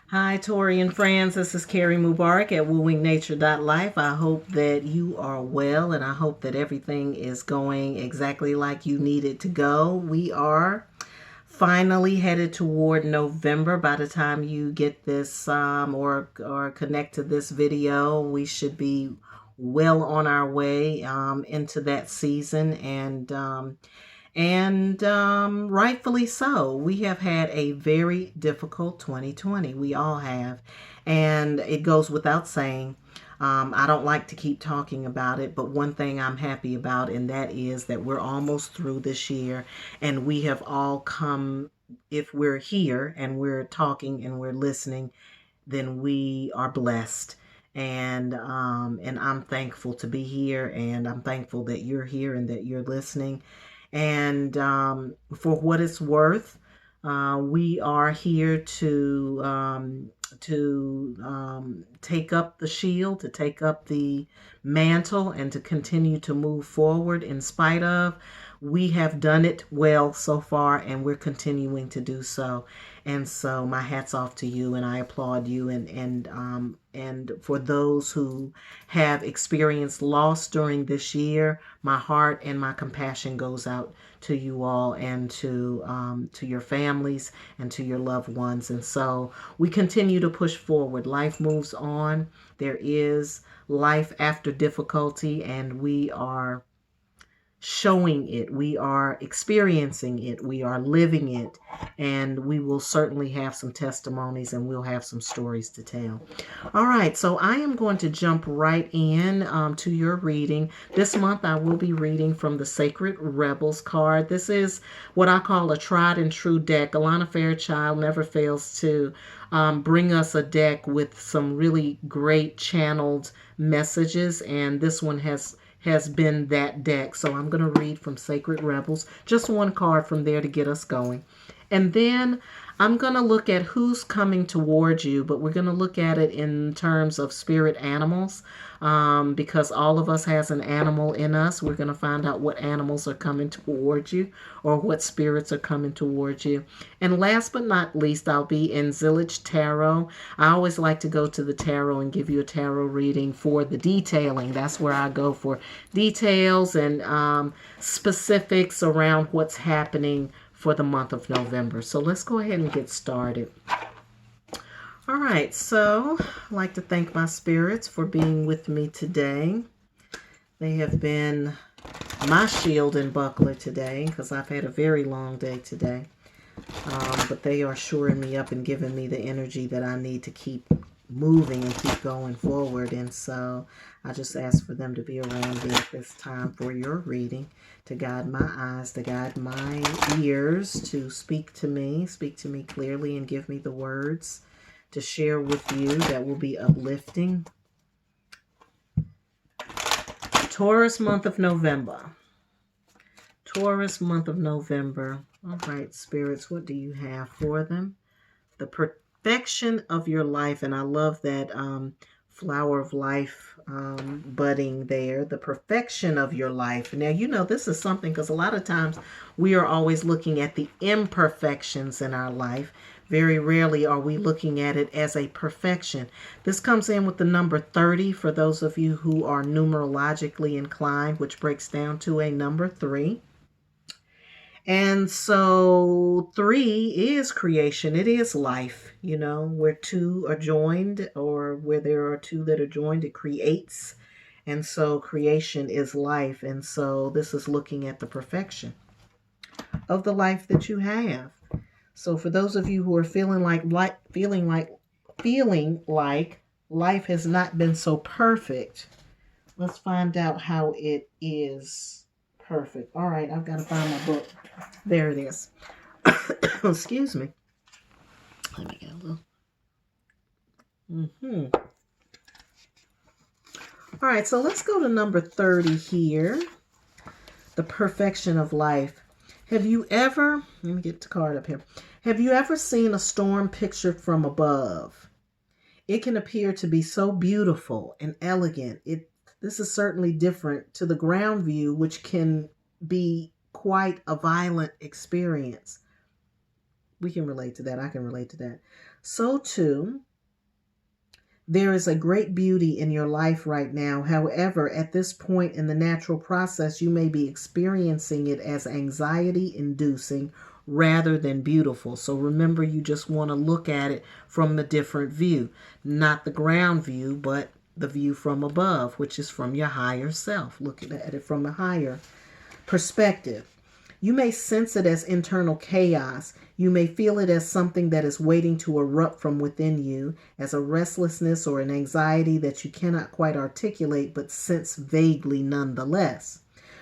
Hi, Tori and friends. This is Carrie Mubarak at wooingnature.life. I hope that you are well and I hope that everything is going exactly like you need it to go. We are finally headed toward November. By the time you get this or connect to this video, we should be well on our way into that season and rightfully so. We have had a very difficult 2020. We all have. And it goes without saying. I don't like to keep talking about it, but one thing I'm happy about, and that is that we're almost through this year and we have all come, if we're here and we're talking and we're listening, then we are blessed. And I'm thankful to be here, and I'm thankful that you're here and that you're listening. And for what it's worth, we are here to take up the shield, to take up the mantle, and to continue to move forward in spite of. We have done it well so far, and we're continuing to do so. And so, my hats off to you, and I applaud you. And for those who have experienced loss during this year, my heart and my compassion goes out to you all and to your families and to your loved ones. And so we continue to push forward. Life moves on. There is life after difficulty, and we are showing it. We are experiencing it. We are living it. And we will certainly have some testimonies and we'll have some stories to tell. All right. So I am going to jump right in to your reading. This month I will be reading from the Sacred Rebels card. This is what I call a tried and true deck. Alana Fairchild never fails to bring us a deck with some really great channeled messages. And this one has been that deck. So I'm going to read from Sacred Rebels, just one card from there to get us going. And then I'm going to look at who's coming towards you, but we're going to look at it in terms of spirit animals, because all of us has an animal in us. We're going to find out what animals are coming towards you or what spirits are coming towards you. And last but not least, I'll be in Zillich Tarot. I always like to go to the tarot and give you a tarot reading for the detailing. That's where I go for details and specifics around what's happening for the month of November. So let's go ahead and get started. All right, so I'd like to thank my spirits for being with me today. They have been my shield and buckler today because I've had a very long day today. But they are shoring me up and giving me the energy that I need to keep moving and keep going forward. And so I just ask for them to be around me at this time for your reading, to guide my eyes, to guide my ears, to speak to me clearly and give me the words to share with you that will be uplifting. Taurus month of November. Taurus month of November. All right, spirits, what do you have for them? The perfection of your life, and I love that flower of life budding there. The perfection of your life. Now, you know, this is something because a lot of times we are always looking at the imperfections in our life. Very rarely are we looking at it as a perfection. This comes in with the number 30 for those of you who are numerologically inclined, which breaks down to a number 3. And so 3 is creation. It is life. You know, where two are joined or where there are two that are joined, it creates. And so creation is life. And so this is looking at the perfection of the life that you have. So for those of you who are feeling like life has not been so perfect, let's find out how it is perfect. All right, I've got to find my book. There it is. Excuse me. Let me get a little. All right, so let's go to number 30 here. The perfection of life. Have you ever, let me get the card up here. Have you ever seen a storm pictured from above? It can appear to be so beautiful and elegant. This is certainly different to the ground view, which can be quite a violent experience. We can relate to that. I can relate to that. So too, there is a great beauty in your life right now. However, at this point in the natural process, you may be experiencing it as anxiety inducing rather than beautiful. So remember, you just want to look at it from a different view, not the ground view, but the view from above, which is from your higher self, looking at it from a higher perspective. You may sense it as internal chaos. You may feel it as something that is waiting to erupt from within you, as a restlessness or an anxiety that you cannot quite articulate but sense vaguely nonetheless.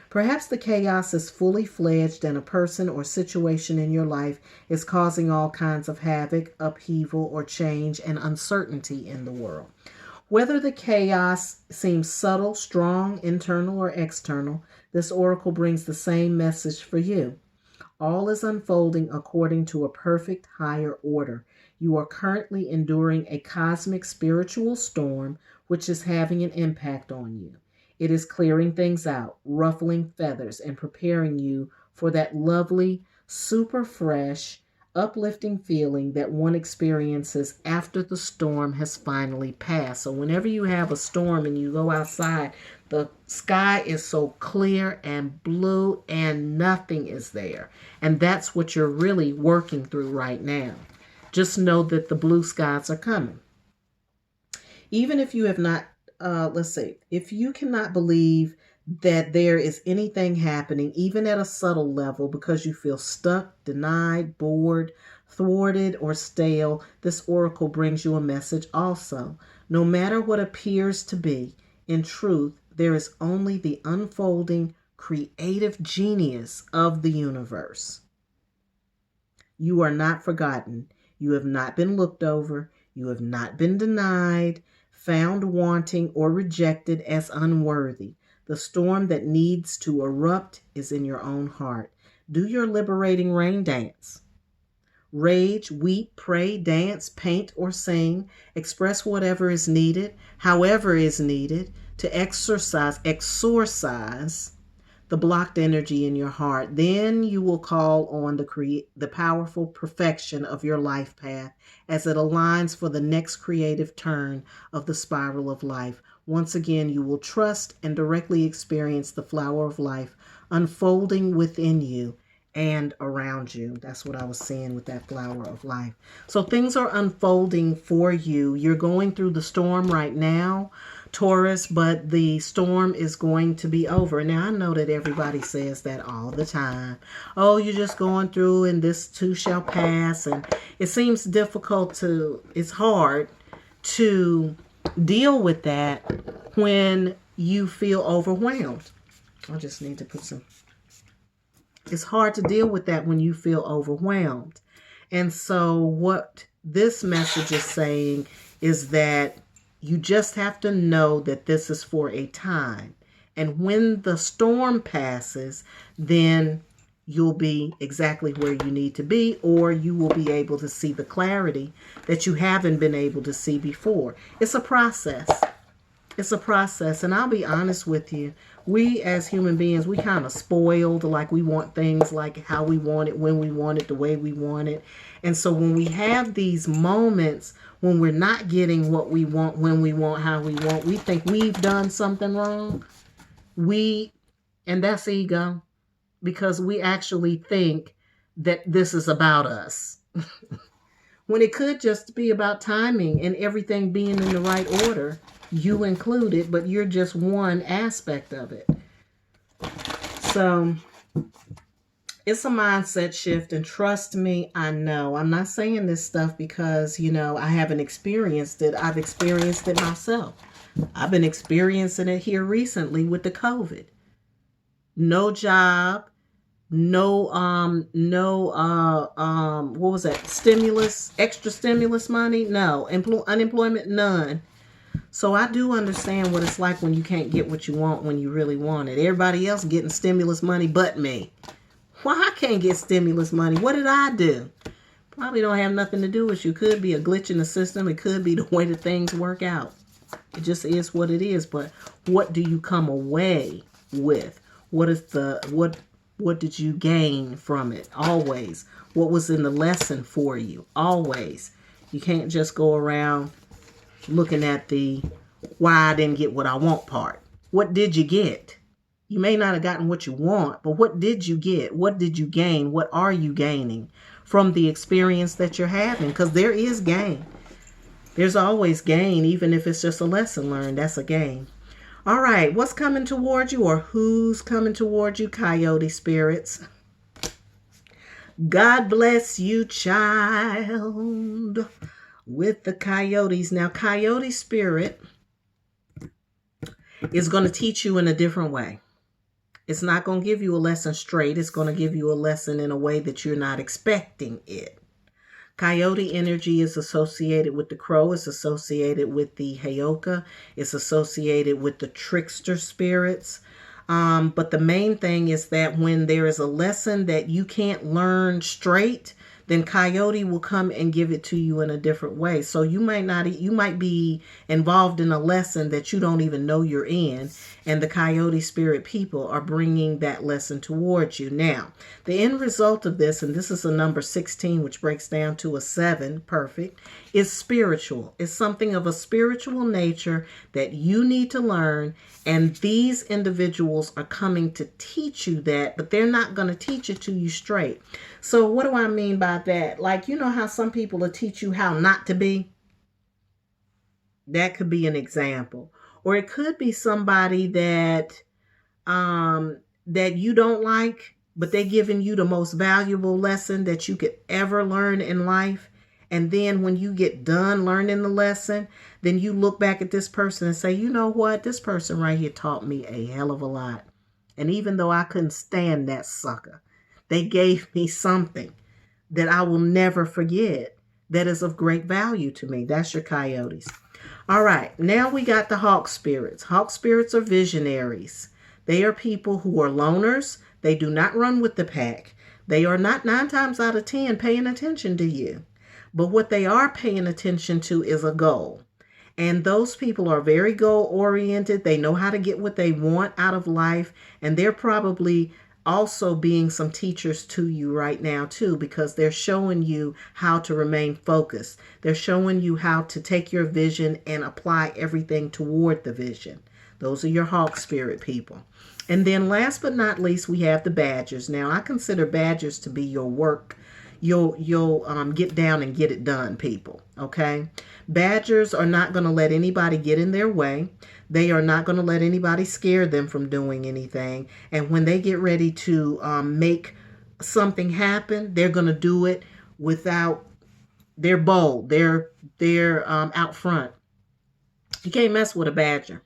Perhaps the chaos is fully fledged and a person or situation in your life is causing all kinds of havoc, upheaval, or change and uncertainty in the world. Whether the chaos seems subtle, strong, internal, or external, this oracle brings the same message for you. All is unfolding according to a perfect higher order. You are currently enduring a cosmic spiritual storm which is having an impact on you. It is clearing things out, ruffling feathers, and preparing you for that lovely, super fresh, uplifting feeling that one experiences after the storm has finally passed. So whenever you have a storm and you go outside, the sky is so clear and blue and nothing is there. And that's what you're really working through right now. Just know that the blue skies are coming. Even if you have not, if you cannot believe that there is anything happening, even at a subtle level, because you feel stuck, denied, bored, thwarted, or stale, this oracle brings you a message also. No matter what appears to be, in truth, there is only the unfolding creative genius of the universe. You are not forgotten. You have not been looked over. You have not been denied, found wanting, or rejected as unworthy. The storm that needs to erupt is in your own heart. Do your liberating rain dance. Rage, weep, pray, dance, paint, or sing. Express whatever is needed, however is needed, to exorcise the blocked energy in your heart. Then you will call on the powerful perfection of your life path as it aligns for the next creative turn of the spiral of life. Once again, you will trust and directly experience the flower of life unfolding within you and around you. That's what I was saying with that flower of life. So things are unfolding for you. You're going through the storm right now, Taurus, but the storm is going to be over. Now, I know that everybody says that all the time. Oh, you're just going through and this too shall pass. And it seems it's hard to deal with that when you feel overwhelmed. I just need to put it's hard to deal with that when you feel overwhelmed. And so what this message is saying is that you just have to know that this is for a time. And when the storm passes, then you'll be exactly where you need to be, or you will be able to see the clarity that you haven't been able to see before. It's a process. It's a process. And I'll be honest with you. We as human beings, we kind of spoiled, like we want things like how we want it, when we want it, the way we want it. And so when we have these moments when we're not getting what we want, when we want, how we want, we think we've done something wrong. And that's ego, because we actually think that this is about us. When it could just be about timing and everything being in the right order, you included, but you're just one aspect of it. So it's a mindset shift, and trust me, I know. I'm not saying this stuff because, I haven't experienced it. I've experienced it myself. I've been experiencing it here recently with the COVID. No job, what was that? Extra stimulus money? No. Unemployment? None. So I do understand what it's like when you can't get what you want when you really want it. Everybody else getting stimulus money but me. Why I can't get stimulus money? What did I do? Probably don't have nothing to do with you. Could be a glitch in the system. It could be the way that things work out. It just is what it is. But what do you come away with? What did you gain from it? Always. What was in the lesson for you? Always. You can't just go around looking at the why I didn't get what I want part. What did you get? You may not have gotten what you want, but what did you get? What did you gain? What are you gaining from the experience that you're having? Because there is gain. There's always gain, even if it's just a lesson learned. That's a gain. All right, what's coming towards you, or who's coming towards you, Coyote spirits? God bless you, child, with the Coyotes. Now, Coyote spirit is going to teach you in a different way. It's not going to give you a lesson straight. It's going to give you a lesson in a way that you're not expecting it. Coyote energy is associated with the crow. It's associated with the Heyoka. It's associated with the trickster spirits. But the main thing is that when there is a lesson that you can't learn straight, then Coyote will come and give it to you in a different way. So you might be involved in a lesson that you don't even know you're in, and the Coyote spirit people are bringing that lesson towards you. Now, the end result of this, and this is a number 16, which breaks down to a 7, perfect, is spiritual. It's something of a spiritual nature that you need to learn, and these individuals are coming to teach you that, but they're not going to teach it to you straight. So what do I mean by that? Like, you know how some people will teach you how not to be? That could be an example. Or it could be somebody that you don't like, but they're giving you the most valuable lesson that you could ever learn in life. And then when you get done learning the lesson, then you look back at this person and say, you know what? This person right here taught me a hell of a lot. And even though I couldn't stand that sucker, they gave me something that I will never forget that is of great value to me. That's your Coyotes. All right, now we got the Hawk spirits. Hawk spirits are visionaries. They are people who are loners. They do not run with the pack. They are not 9 times out of 10 paying attention to you. But what they are paying attention to is a goal. And those people are very goal oriented. They know how to get what they want out of life. And they're probably also being some teachers to you right now too, because they're showing you how to remain focused. They're showing you how to take your vision and apply everything toward the vision. Those are your Hawk spirit people. And then last but not least, we have the Badgers. Now, I consider Badgers to be your work. You'll get down and get it done people. Okay. Badgers are not going to let anybody get in their way. They are not going to let anybody scare them from doing anything. And when they get ready to make something happen, they're going to do it without, they're bold. They're out front. You can't mess with a Badger.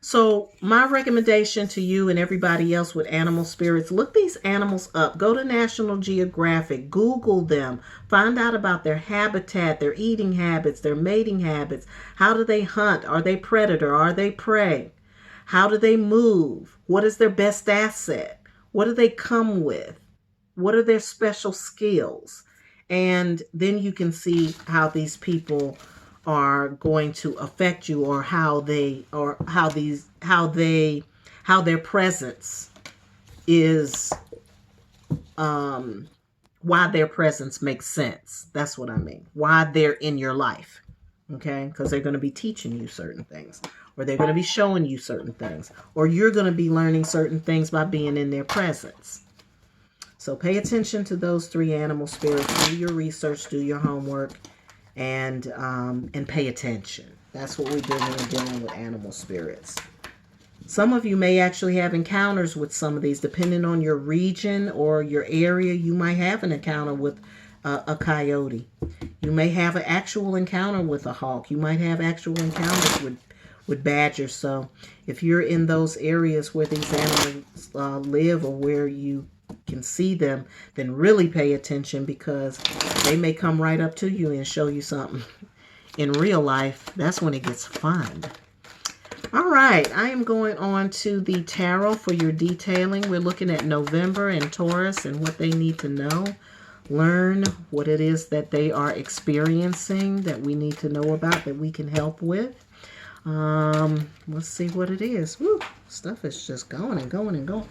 So my recommendation to you and everybody else with animal spirits, look these animals up. Go to National Geographic, Google them, find out about their habitat, their eating habits, their mating habits. How do they hunt? Are they predator? Are they prey? How do they move? What is their best asset? What do they come with? What are their special skills? And then you can see how these people are going to affect you, or how their presence is, why their presence makes sense. That's what I mean. Why they're in your life. Okay? Because they're going to be teaching you certain things, or they're going to be showing you certain things, or you're going to be learning certain things by being in their presence. So pay attention to those 3 animal spirits. Do your research, do your homework, and pay attention. That's what we do when we're dealing with animal spirits. Some of you may actually have encounters with some of these, depending on your region or your area. You might have an encounter with a coyote. You may have an actual encounter with a hawk. You might have actual encounters with badgers. So if you're in those areas where these animals live, or where you can see them, then really pay attention, because they may come right up to you and show you something in real life. That's when it gets fun. All right, I am going on to the tarot for your detailing. We're looking at November and Taurus and what they need to know. Learn what it is that they are experiencing that we need to know about, that we can help with. Let's see what it is. Woo, stuff is just going and going and going.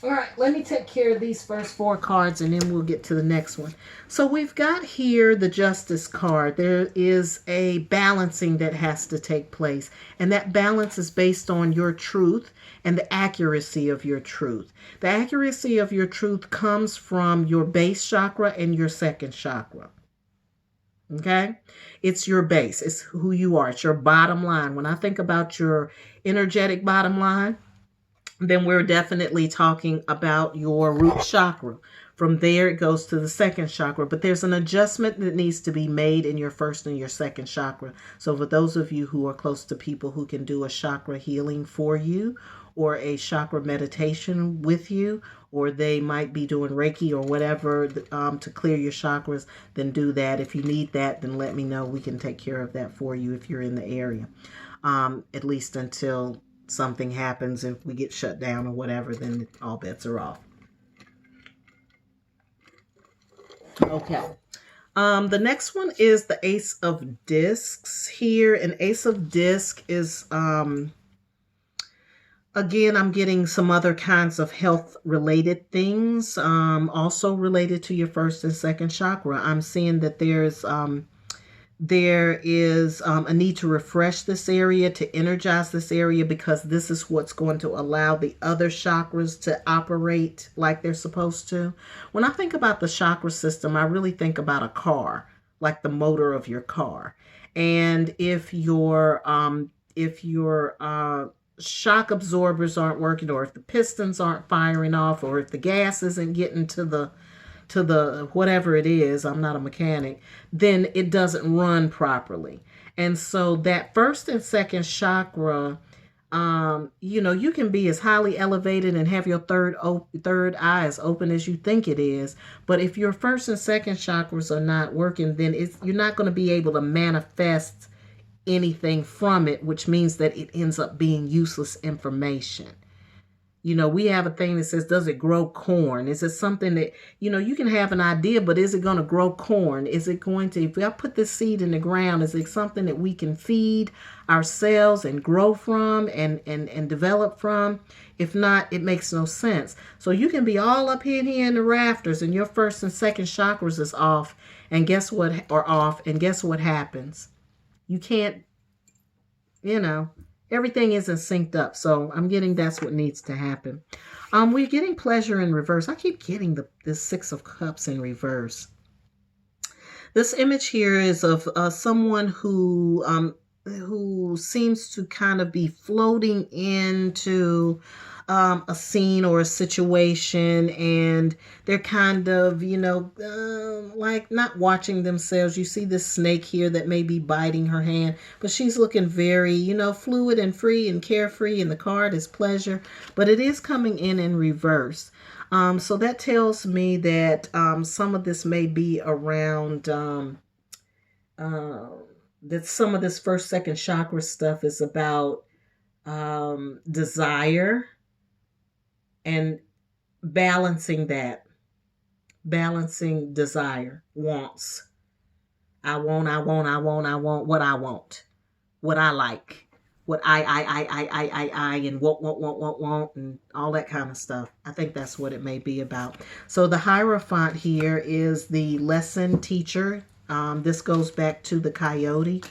All right, let me take care of these first 4 cards and then we'll get to the next one. So we've got here the Justice card. There is a balancing that has to take place, and that balance is based on your truth and the accuracy of your truth. The accuracy of your truth comes from your base chakra and your second chakra. Okay? It's your base. It's who you are. It's your bottom line. When I think about your energetic bottom line, then we're definitely talking about your root chakra. From there, it goes to the second chakra. But there's an adjustment that needs to be made in your first and your second chakra. So for those of you who are close to people who can do a chakra healing for you, or a chakra meditation with you, or they might be doing Reiki or whatever to clear your chakras, then do that. If you need that, then let me know. We can take care of that for you if you're in the area. At least until something happens and we get shut down or whatever, then all bets are off. Okay. The next one is the Ace of Discs here. An Ace of Disc is, again, I'm getting some other kinds of health related things, also related to your first and second chakra. I'm seeing that there is a need to refresh this area, to energize this area, because this is what's going to allow the other chakras to operate like they're supposed to. When I think about the chakra system, I really think about a car, like the motor of your car. And if your shock absorbers aren't working, or if the pistons aren't firing off, or if the gas isn't getting to the whatever it is, I'm not a mechanic, then it doesn't run properly. And so that first and second chakra, you can be as highly elevated and have your third eye as open as you think it is. But if your first and second chakras are not working, then you're not going to be able to manifest anything from it, which means that it ends up being useless information. We have a thing that says, does it grow corn? Is it something that, you can have an idea, but is it going to grow corn? Is it going to, if I put this seed in the ground, is it something that we can feed ourselves and grow from and develop from? If not, it makes no sense. So you can be all up here in the rafters and your first and second chakras is off, and guess what happens? You can't, everything isn't synced up. So I'm getting that's what needs to happen. We're getting pleasure in reverse. I keep getting this Six of Cups in reverse. This image here is of someone who seems to kind of be floating into a scene or a situation, and they're kind of, like not watching themselves. You see this snake here that may be biting her hand, but she's looking very, fluid and free and carefree, and the card is pleasure, but it is coming in reverse. So that tells me that some of this may be around, that some of this first, second chakra stuff is about desire and balancing desire, wants. I want what I want, what I like, what I, and want, and all that kind of stuff. I think that's what it may be about. So the Hierophant here is the lesson teacher. This goes back to the coyote.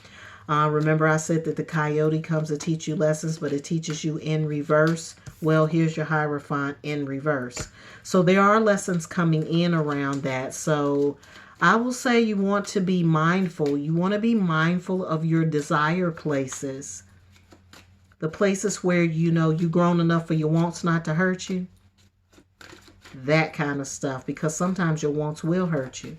Remember I said that the coyote comes to teach you lessons, but it teaches you in reverse. Well, here's your Hierophant in reverse. So there are lessons coming in around that. So I will say you want to be mindful. You want to be mindful of your desire places. The places where you've grown enough for your wants not to hurt you. That kind of stuff. Because sometimes your wants will hurt you.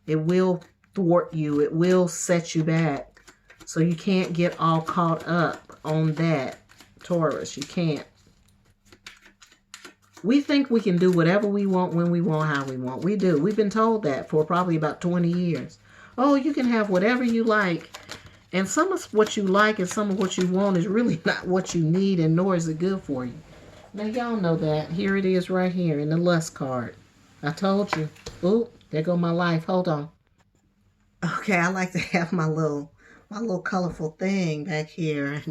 It will thwart you. It will set you back. So you can't get all caught up on that, Taurus. You can't. We think we can do whatever we want, when we want, how we want. We do. We've been told that for probably about 20 years. Oh, you can have whatever you like. And some of what you like and some of what you want is really not what you need, and nor is it good for you. Now, y'all know that. Here it is right here in the lust card. I told you. Ooh, there go my life. Hold on. Okay, I like to have my little colorful thing back here.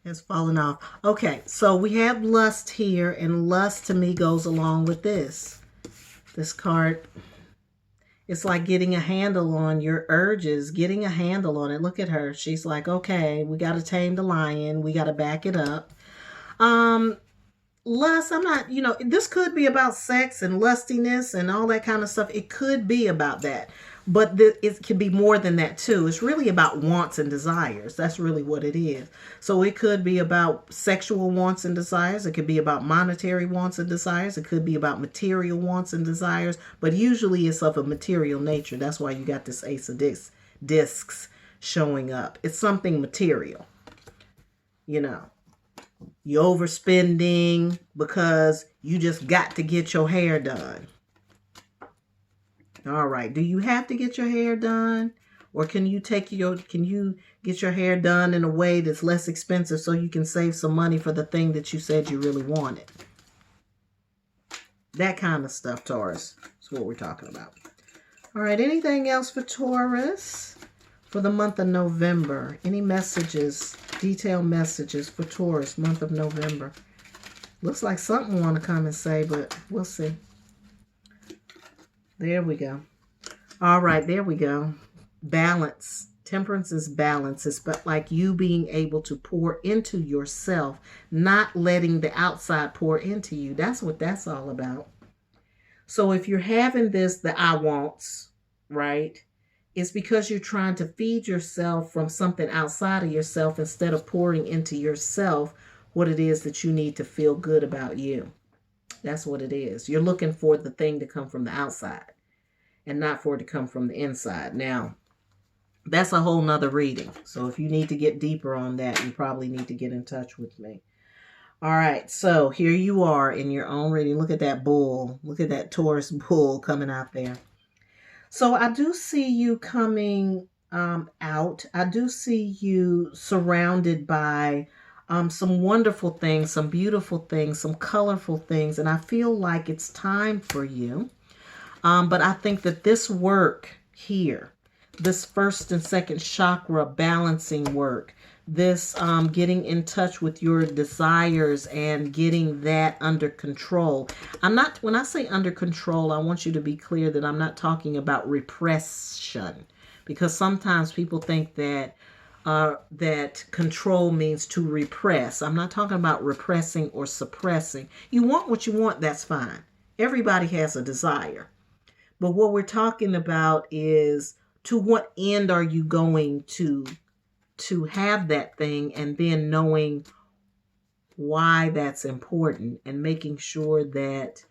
has fallen off. Okay, so we have lust here, and lust to me goes along with this. This card, it's like getting a handle on your urges, getting a handle on it. Look at her. She's like, okay, we got to tame the lion. We got to back it up. Lust, I'm not, this could be about sex and lustiness and all that kind of stuff. It could be about that. But it can be more than that too. It's really about wants and desires. That's really what it is. So it could be about sexual wants and desires. It could be about monetary wants and desires. It could be about material wants and desires. But usually it's of a material nature. That's why you got this Ace of Discs showing up. It's something material. You overspending because you just got to get your hair done. All right. Do you have to get your hair done? Or can you get your hair done in a way that's less expensive so you can save some money for the thing that you said you really wanted? That kind of stuff, Taurus. That's what we're talking about. All right. Anything else for Taurus for the month of November? Any messages, detailed messages for Taurus, month of November? Looks like something want to come and say, but we'll see. There we go. All right, there we go. Balance. Temperance is balance. It's but like you being able to pour into yourself, not letting the outside pour into you. That's what that's all about. So if you're having the I wants, right, it's because you're trying to feed yourself from something outside of yourself instead of pouring into yourself what it is that you need to feel good about you. That's what it is. You're looking for the thing to come from the outside and not for it to come from the inside. Now, that's a whole nother reading. So if you need to get deeper on that, you probably need to get in touch with me. All right. So here you are in your own reading. Look at that bull. Look at that Taurus bull coming out there. So I do see you coming out. I do see you surrounded by some wonderful things, some beautiful things, some colorful things. And I feel like it's time for you. But I think that this work here, this first and second chakra balancing work, this getting in touch with your desires and getting that under control. When I say under control, I want you to be clear that I'm not talking about repression, because sometimes people think that that control means to repress. I'm not talking about repressing or suppressing. You want what you want, that's fine. Everybody has a desire. But what we're talking about is, to what end are you going to have that thing, and then knowing why that's important and making sure that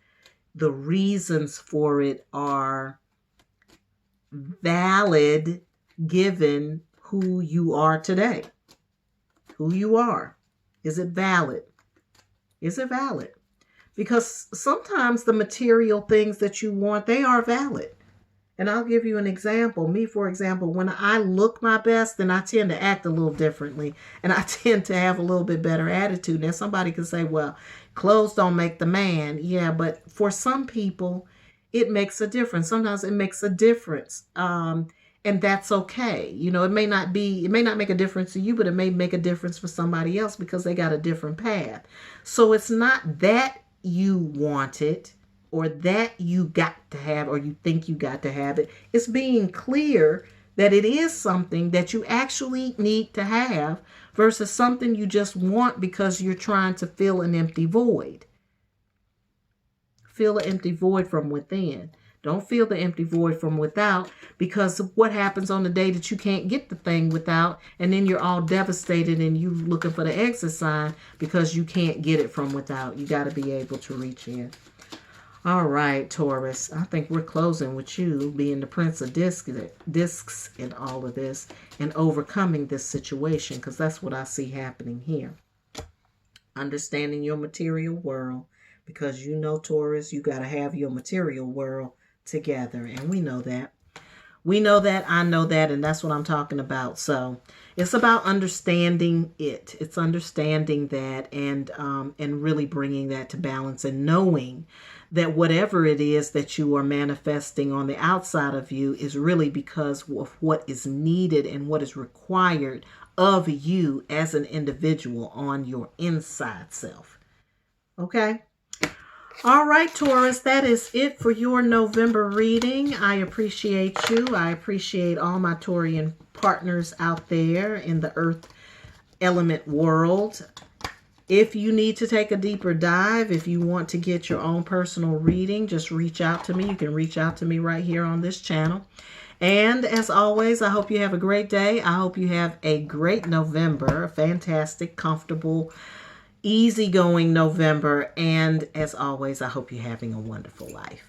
the reasons for it are valid given who you are today. Who you are. Is it valid? Is it valid? Because sometimes the material things that you want, they are valid. And I'll give you an example. Me, for example, when I look my best, then I tend to act a little differently. And I tend to have a little bit better attitude. Now, somebody can say, well, clothes don't make the man. Yeah, but for some people, it makes a difference. Sometimes it makes a difference. And that's okay. It may not make a difference to you, but it may make a difference for somebody else because they got a different path. So it's not that you want it or that you got to have or you think you got to have it. It's being clear that it is something that you actually need to have versus something you just want because you're trying to fill an empty void. Fill an empty void from within. Don't feel the empty void from without, because of what happens on the day that you can't get the thing without, and then you're all devastated and you looking for the exit sign because you can't get it from without. You got to be able to reach in. All right, Taurus, I think we're closing with you being the Prince of Discs in all of this and overcoming this situation, because that's what I see happening here. Understanding your material world, because Taurus, you got to have your material world together. And we know that. We know that. I know that. And that's what I'm talking about. So it's about understanding it. It's understanding that and really bringing that to balance and knowing that whatever it is that you are manifesting on the outside of you is really because of what is needed and what is required of you as an individual on your inside self. Okay? All right, Taurus, that is it for your November reading. I appreciate you. I appreciate all my Taurian partners out there in the earth element world. If you need to take a deeper dive, if you want to get your own personal reading, just reach out to me. You can reach out to me right here on this channel. And as always, I hope you have a great day. I hope you have a great November, a fantastic, comfortable, easygoing November. And as always, I hope you're having a wonderful life.